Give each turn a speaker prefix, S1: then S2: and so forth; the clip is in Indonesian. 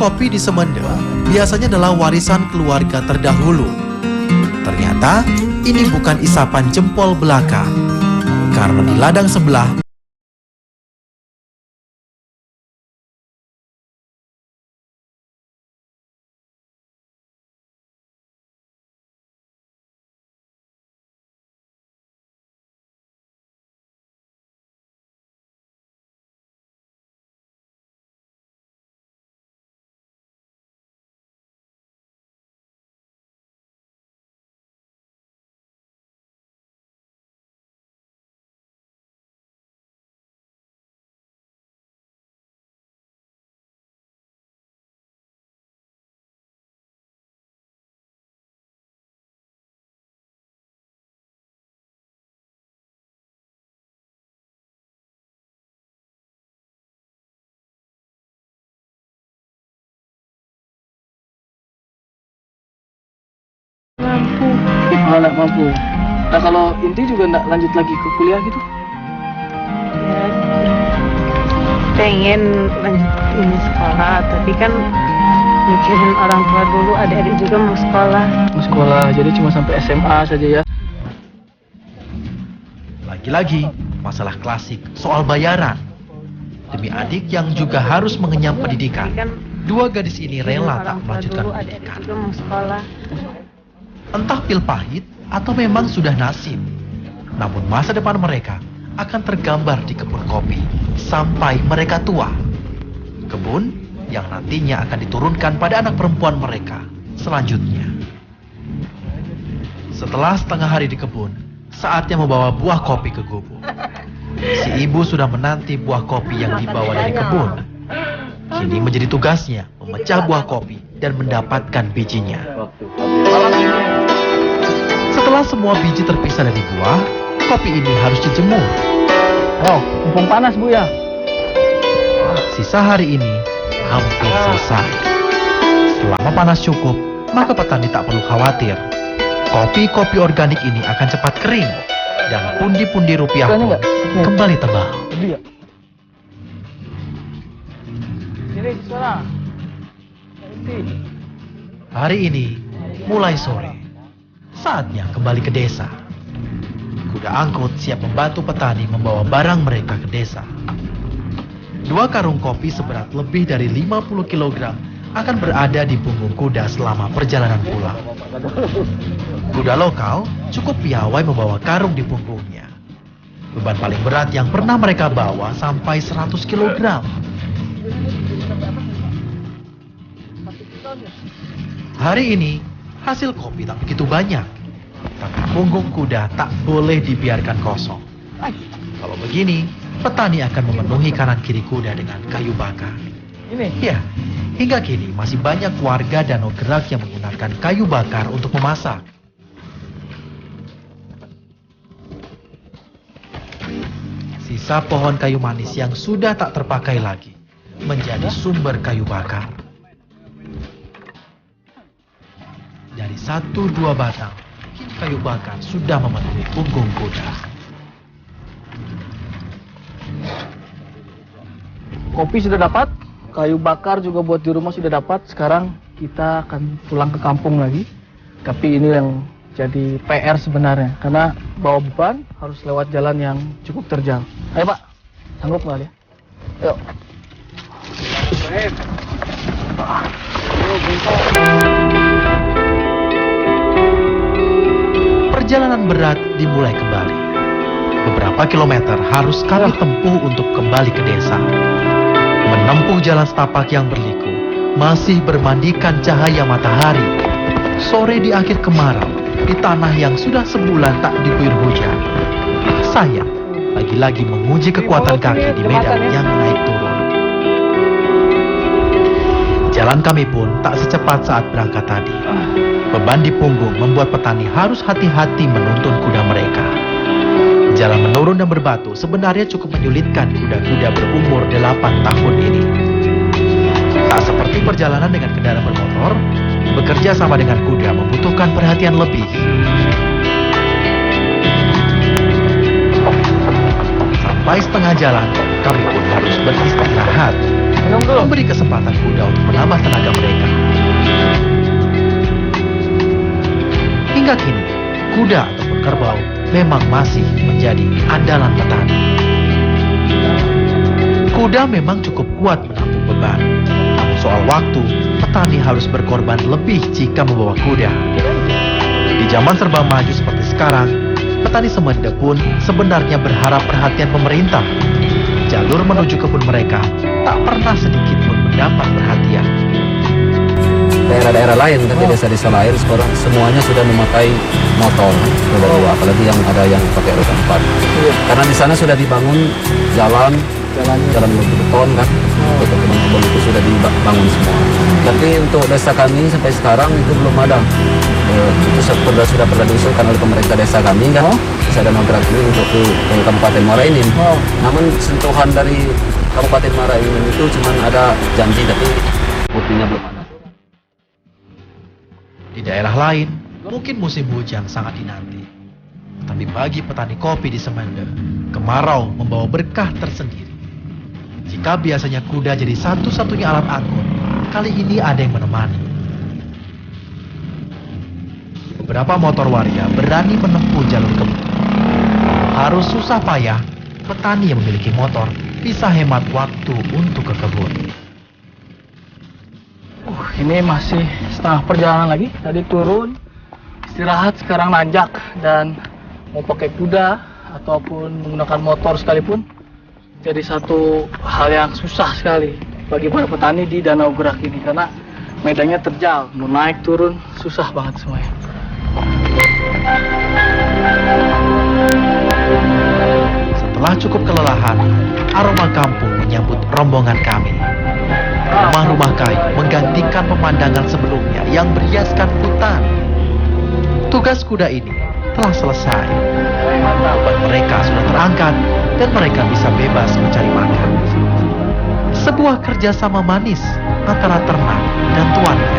S1: kopi di Semende biasanya adalah warisan keluarga terdahulu. Ternyata ini bukan isapan jempol belaka, karena di ladang sebelah
S2: Mampu. Oh, nggak mampu. Nah, kalau inti juga nggak lanjut lagi ke kuliah gitu?
S3: Ya, pengen lanjut ini sekolah, tapi kan mikirin orang tua dulu, adik-adik juga mau sekolah.
S2: Mau sekolah, jadi cuma sampai SMA saja ya?
S1: lagi-lagi masalah klasik soal bayaran. Demi adik yang juga harus mengenyam pendidikan, dua gadis ini rela tak melanjutkan pendidikan.
S3: Juga mau sekolah.
S1: Entah pil pahit atau memang sudah nasib, namun masa depan mereka akan tergambar di kebun kopi sampai mereka tua. Kebun yang nantinya akan diturunkan pada anak perempuan mereka selanjutnya. Setelah setengah hari di kebun, saatnya membawa buah kopi ke gubuk. Si ibu sudah menanti buah kopi yang dibawa dari kebun. Kini menjadi tugasnya memecah buah kopi dan mendapatkan bijinya. Setelah semua biji terpisah dari buah, kopi ini harus dijemur.
S2: Oh, mumpung panas Bu ya?
S1: Sisa hari ini hampir selesai. Selama panas cukup, maka petani tak perlu khawatir. Kopi-kopi organik ini akan cepat kering dan pundi-pundi rupiah pun kembali tebal.
S2: Beli ya? Ini suara.
S1: Hari ini mulai sore. Saatnya kembali ke desa. Kuda angkut siap membantu petani membawa barang mereka ke desa. 2 karung kopi seberat lebih dari 50 kg akan berada di punggung kuda selama perjalanan pulang. Kuda lokal cukup piawai membawa karung di punggungnya. Beban paling berat yang pernah mereka bawa sampai 100 kg. Hari ini hasil kopi tak begitu banyak, tapi punggung kuda tak boleh dibiarkan kosong. Kalau begini, petani akan memenuhi kanan kiri kuda dengan kayu bakar.
S2: Ini?
S1: Ya, hingga kini masih banyak warga Danau Gerak yang menggunakan kayu bakar untuk memasak. Sisa pohon kayu manis yang sudah tak terpakai lagi menjadi sumber kayu bakar. Dari 1-2 batang, kini kayu bakar sudah memenuhi punggung kuda.
S2: Kopi sudah dapat, kayu bakar juga buat di rumah sudah dapat. Sekarang kita akan pulang ke kampung lagi. Tapi ini yang jadi PR sebenarnya, karena bawa beban harus lewat jalan yang cukup terjal. Ayo Pak, sanggup nggak ya? Yuk.
S1: Perjalanan berat dimulai kembali. Beberapa kilometer harus kami tempuh untuk kembali ke desa. Menempuh jalan setapak yang berliku, masih bermandikan cahaya matahari. Sore di akhir kemarau, di tanah yang sudah sebulan tak diguyur hujan. Saya lagi-lagi menguji kekuatan kaki di medan yang naik turun. Jalan kami pun tak secepat saat berangkat tadi. Beban di punggung membuat petani harus hati-hati menuntun kuda mereka. Jalan menurun dan berbatu sebenarnya cukup menyulitkan kuda-kuda berumur 8 tahun ini. Tak seperti perjalanan dengan kendaraan bermotor, bekerja sama dengan kuda membutuhkan perhatian lebih. Sampai setengah jalan, kami pun harus beristirahat.
S2: Minum dulu.
S1: memberi kesempatan kuda untuk menambah tenaga mereka. Hingga kini, kuda ataupun kerbau memang masih menjadi andalan petani. Kuda memang cukup kuat menampung beban. Namun soal waktu, petani harus berkorban lebih jika membawa kuda. Di zaman serba maju seperti sekarang, petani semende pun sebenarnya berharap perhatian pemerintah. Jalur menuju kebun mereka tak pernah sedikit pun mendapat perhatian.
S4: Daerah-daerah lain kan di desa-desa lain sekarang semuanya sudah memakai motor roda dua, apalagi yang ada yang pakai roda empat.
S2: Iya.
S4: Karena di sana sudah dibangun jalan beton kan, untuk kebun itu sudah dibangun semua. Tapi untuk desa kami sampai sekarang itu belum ada. Itu sudah pernah diusulkan oleh pemerintah desa kami kan, desa Danau Gerak ini untuk ke Kabupaten Muara Enim. Namun sentuhan dari Kabupaten Muara Enim itu cuma ada janji tapi buktinya belum ada.
S1: Di daerah lain, mungkin musim hujan sangat dinanti. Tapi bagi petani kopi di Semende, kemarau membawa berkah tersendiri. Jika biasanya kuda jadi satu-satunya alat angkut, kali ini ada yang menemani. Beberapa motor waria berani menempuh jalur kebun. Harus susah payah, petani yang memiliki motor bisa hemat waktu untuk ke kebun.
S2: Ini masih setengah perjalanan lagi. Tadi turun, istirahat, sekarang nanjak. Dan mau pakai kuda ataupun menggunakan motor sekalipun jadi satu hal yang susah sekali bagi para petani di Danau Gerak ini. Karena medannya terjal, mau naik turun susah banget semuanya.
S1: Setelah cukup kelelahan, aroma kampung menyambut rombongan kami. Rumah-rumah kayu menggantikan pemandangan sebelumnya yang berhiaskan hutan. Tugas kuda ini telah selesai. Beban mereka sudah terangkat dan mereka bisa bebas mencari makan. Sebuah kerjasama manis antara ternak dan tuannya.